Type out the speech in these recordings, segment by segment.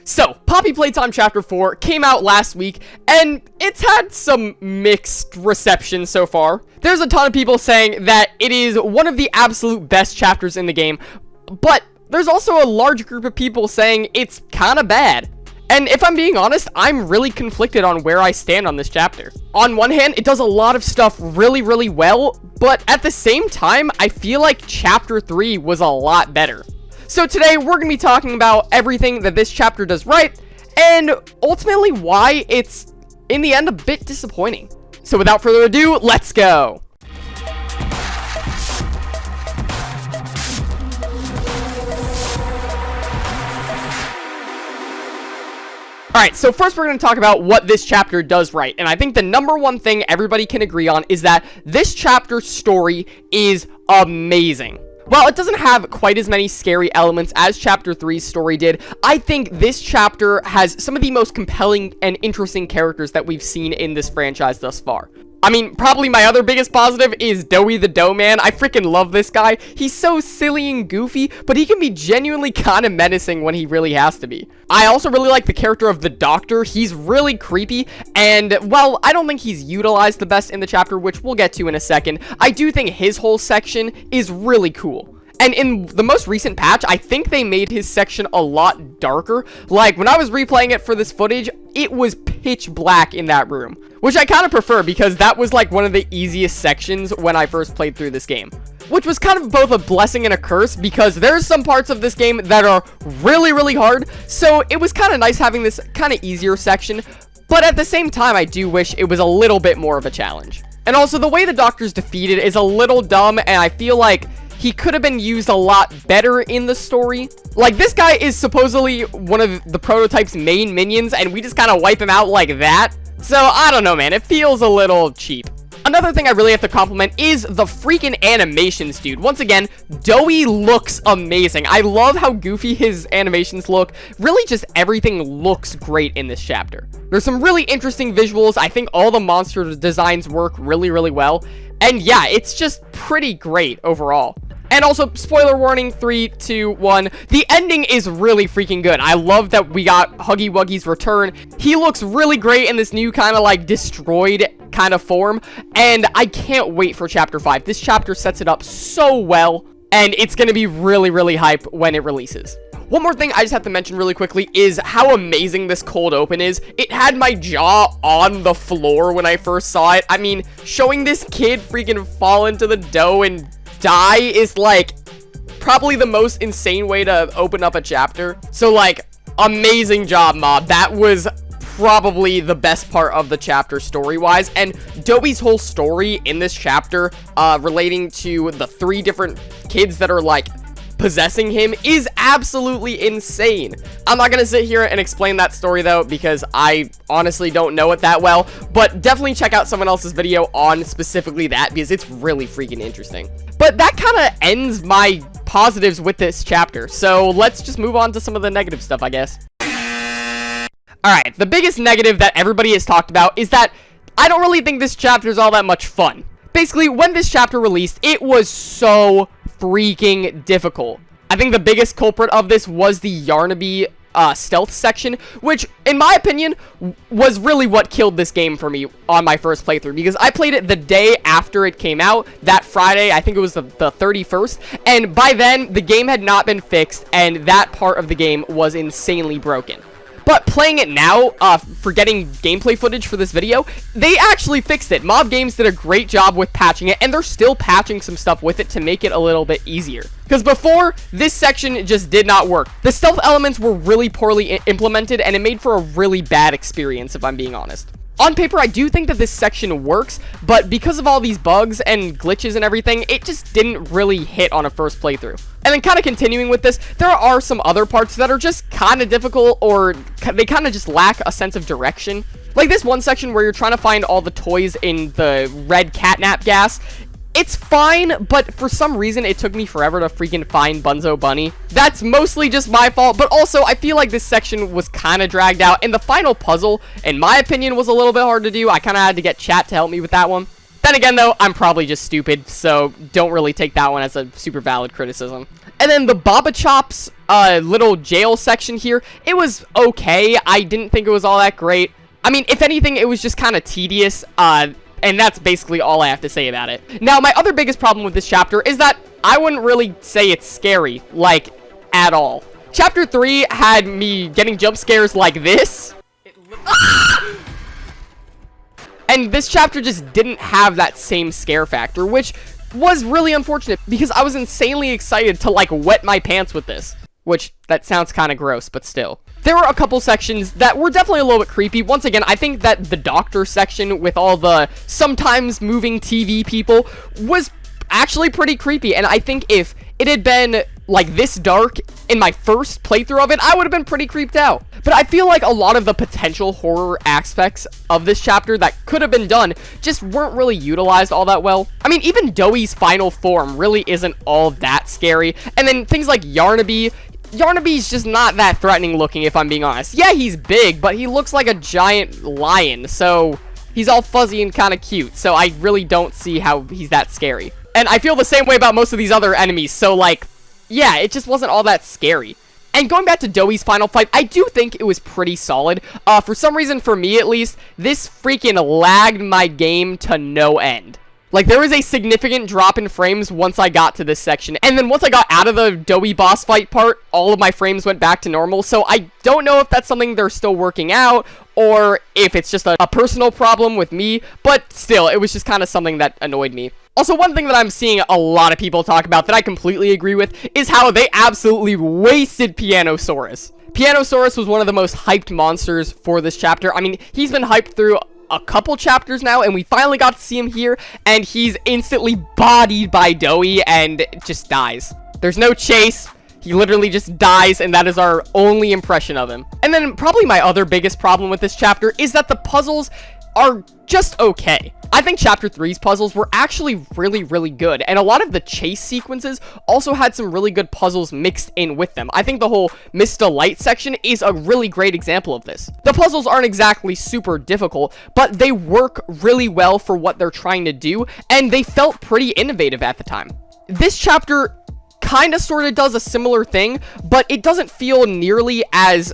So, Poppy Playtime Chapter 4 came out last week, and it's had some mixed reception so far. There's a ton of people saying that it is one of the absolute best chapters in the game, but there's also a large group of people saying it's kinda bad. And if I'm being honest, I'm really conflicted on where I stand on this chapter. On one hand, it does a lot of stuff really well, but at the same time, I feel like Chapter 3 was a lot better. So today, we're going to be talking about everything that this chapter does right, and ultimately why it's, in the end, a bit disappointing. So without further ado, let's go! Alright, so first we're going to talk about what this chapter does right, and I think the number one thing everybody can agree on is that this chapter's story is amazing. While it doesn't have quite as many scary elements as Chapter 3's story did, I think this chapter has some of the most compelling and interesting characters that we've seen in this franchise thus far. I mean, probably my other biggest positive is Doey the Dough Man. I freaking love this guy. He's so silly and goofy, but he can be genuinely kind of menacing when he really has to be. I also really like the character of the Doctor. He's really creepy, and, well, I don't think he's utilized the best in the chapter, which we'll get to in a second. I do think his whole section is really cool. And in the most recent patch, I think they made his section a lot darker. Like, when I was replaying it for this footage, it was pitch black in that room. Which I kind of prefer, because that was, like, one of the easiest sections when I first played through this game. Which was kind of both a blessing and a curse, because there's some parts of this game that are really hard. So, it was kind of nice having this kind of easier section. But at the same time, I do wish it was a little bit more of a challenge. And also, the way the Doctor's defeated is a little dumb, and I feel like he could have been used a lot better in the story. Like, this guy is supposedly one of the prototype's main minions, and we just kind of wipe him out like that. So, I don't know, man. It feels a little cheap. Another thing I really have to compliment is the freaking animations, dude. Once again, Doey looks amazing. I love how goofy his animations look. Really, just everything looks great in this chapter. There's some really interesting visuals. I think all the monster designs work really well. And yeah, it's just pretty great overall. And also, spoiler warning, 3, 2, 1. The ending is really freaking good. I love that we got Huggy Wuggy's return. He looks really great in this new kind of like destroyed kind of form. And I can't wait for Chapter 5. This chapter sets it up so well. And it's going to be really hype when it releases. One more thing I just have to mention really quickly is how amazing this cold open is. It had my jaw on the floor when I first saw it. I mean, showing this kid freaking fall into the dough and die is like probably the most insane way to open up a chapter. So like, amazing job, mob. That was probably the best part of the chapter story-wise, and Doey's whole story in this chapter relating to the 3 different kids that are like possessing him is absolutely insane. I'm not gonna sit here and explain that story though, because I honestly don't know it that well, but definitely check out someone else's video on specifically that, because it's really freaking interesting. But that kind of ends my positives with this chapter, so let's just move on to some of the negative stuff, I guess. Alright, the biggest negative that everybody has talked about is that I don't really think this chapter is all that much fun. Basically, when this chapter released, it was so freaking difficult. I think the biggest culprit of this was the yarnaby stealth section, which, in my opinion, was really what killed this game for me on my first playthrough, because I played it the day after it came out, that Friday. I think it was the 31st, and by then, the game had not been fixed, and that part of the game was insanely broken. But playing it now, for getting gameplay footage for this video, they actually fixed it. Mob Games did a great job with patching it, and they're still patching some stuff with it to make it a little bit easier. Because before, this section just did not work. The stealth elements were really poorly implemented, and it made for a really bad experience, if I'm being honest. On paper, I do think that this section works, but because of all these bugs and glitches and everything, it just didn't really hit on a first playthrough. And then kind of continuing with this, there are some other parts that are just kind of difficult, or they kind of just lack a sense of direction. Like this one section where you're trying to find all the toys in the red catnap gas. It's fine, but for some reason, it took me forever to freaking find Bunzo Bunny. That's mostly just my fault, but also, I feel like this section was kind of dragged out, and the final puzzle, in my opinion, was a little bit hard to do. I kind of had to get chat to help me with that one. Then again, though, I'm probably just stupid, so don't really take that one as a super valid criticism. And then the Baba Chop's little jail section here, it was okay. I didn't think it was all that great. I mean, if anything, it was just kind of tedious, and that's basically all I have to say about it. Now, my other biggest problem with this chapter is that I wouldn't really say it's scary, like, at all. Chapter 3 had me getting jump scares like this. And this chapter just didn't have that same scare factor, which was really unfortunate because I was insanely excited to, like, wet my pants with this. Which, that sounds kind of gross, but still. There were a couple sections that were definitely a little bit creepy. Once again, I think that the doctor section with all the sometimes moving TV people was actually pretty creepy. And I think if it had been like this dark in my first playthrough of it, I would have been pretty creeped out. But I feel like a lot of the potential horror aspects of this chapter that could have been done just weren't really utilized all that well. I mean, even Doey's final form really isn't all that scary. And then things like Yarnaby. Yarnaby's just not that threatening looking, if I'm being honest. Yeah, he's big, but he looks like a giant lion, so he's all fuzzy and kind of cute. So I really don't see how he's that scary. And I feel the same way about most of these other enemies, so like, yeah, it just wasn't all that scary. And going back to Doey's final fight, I do think it was pretty solid. For some reason, for me at least, this freaking lagged my game to no end. Like, there was a significant drop in frames once I got to this section. And then once I got out of the Doey boss fight part, all of my frames went back to normal. So I don't know if that's something they're still working out, or if it's just a personal problem with me. But still, it was just kind of something that annoyed me. Also, one thing that I'm seeing a lot of people talk about that I completely agree with is how they absolutely wasted Pianosaurus. Pianosaurus was one of the most hyped monsters for this chapter. I mean, he's been hyped through a couple chapters now, and we finally got to see him here, and he's instantly bodied by Doey and just dies. There's no chase. He literally just dies, and that is our only impression of him. And then probably my other biggest problem with this chapter is that the puzzles are just okay. I think Chapter 3's puzzles were actually really, really good, and a lot of the chase sequences also had some really good puzzles mixed in with them. I think the whole Mr. Light section is a really great example of this. The puzzles aren't exactly super difficult, but they work really well for what they're trying to do, and they felt pretty innovative at the time. This chapter kind of sort of does a similar thing, but it doesn't feel nearly as,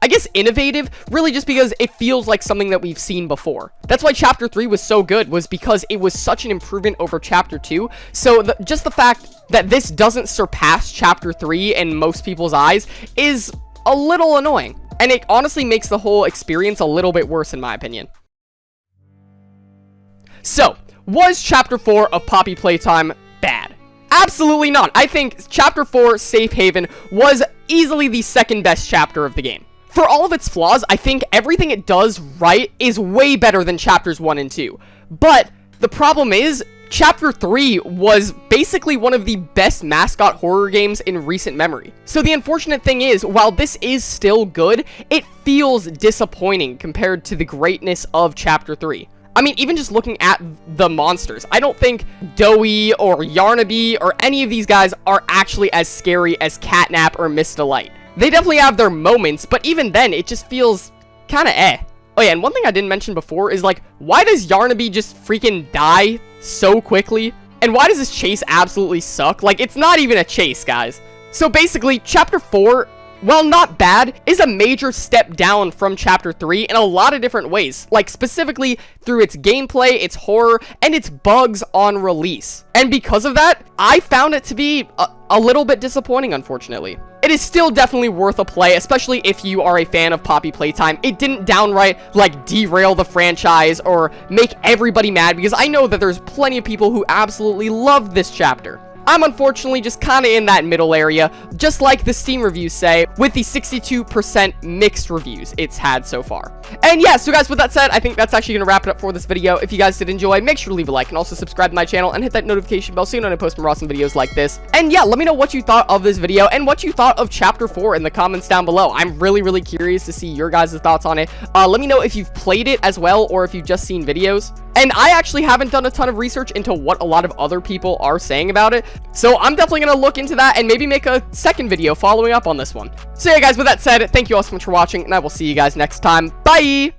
I guess, innovative, really just because it feels like something that we've seen before. That's why Chapter 3 was so good, was because it was such an improvement over Chapter 2. So just the fact that this doesn't surpass Chapter 3 in most people's eyes is a little annoying. And it honestly makes the whole experience a little bit worse, in my opinion. So, was Chapter 4 of Poppy Playtime bad? Absolutely not. I think Chapter 4, Safe Haven, was easily the second best chapter of the game. For all of its flaws, I think everything it does right is way better than Chapters 1 and 2. But the problem is, Chapter 3 was basically one of the best mascot horror games in recent memory. So the unfortunate thing is, while this is still good, it feels disappointing compared to the greatness of Chapter 3. I mean, even just looking at the monsters, I don't think Doey or Yarnaby or any of these guys are actually as scary as Catnap or Miss Delight. They definitely have their moments, but even then, it just feels kind of eh. Oh yeah, and one thing I didn't mention before is, like, why does Yarnaby just freaking die so quickly? And why does this chase absolutely suck? Like, it's not even a chase, guys. So basically, Chapter 4, while not bad, is a major step down from Chapter 3 in a lot of different ways. Like, specifically through its gameplay, its horror, and its bugs on release. And because of that, I found it to be a little bit disappointing, unfortunately. It is still definitely worth a play, especially if you are a fan of Poppy Playtime. It didn't downright, like, derail the franchise or make everybody mad, because I know that there's plenty of people who absolutely loved this chapter. I'm unfortunately just kind of in that middle area, just like the Steam reviews say, with the 62% mixed reviews it's had so far. And yeah, so guys, with that said, I think that's actually going to wrap it up for this video. If you guys did enjoy, make sure to leave a like and also subscribe to my channel and hit that notification bell so you know when I post more awesome videos like this. And yeah, let me know what you thought of this video and what you thought of Chapter 4 in the comments down below. I'm really, really curious to see your guys' thoughts on it. Let me know if you've played it as well or if you've just seen videos. And I actually haven't done a ton of research into what a lot of other people are saying about it. So I'm definitely going to look into that and maybe make a second video following up on this one. So yeah, guys, with that said, thank you all so much for watching, and I will see you guys next time. Bye!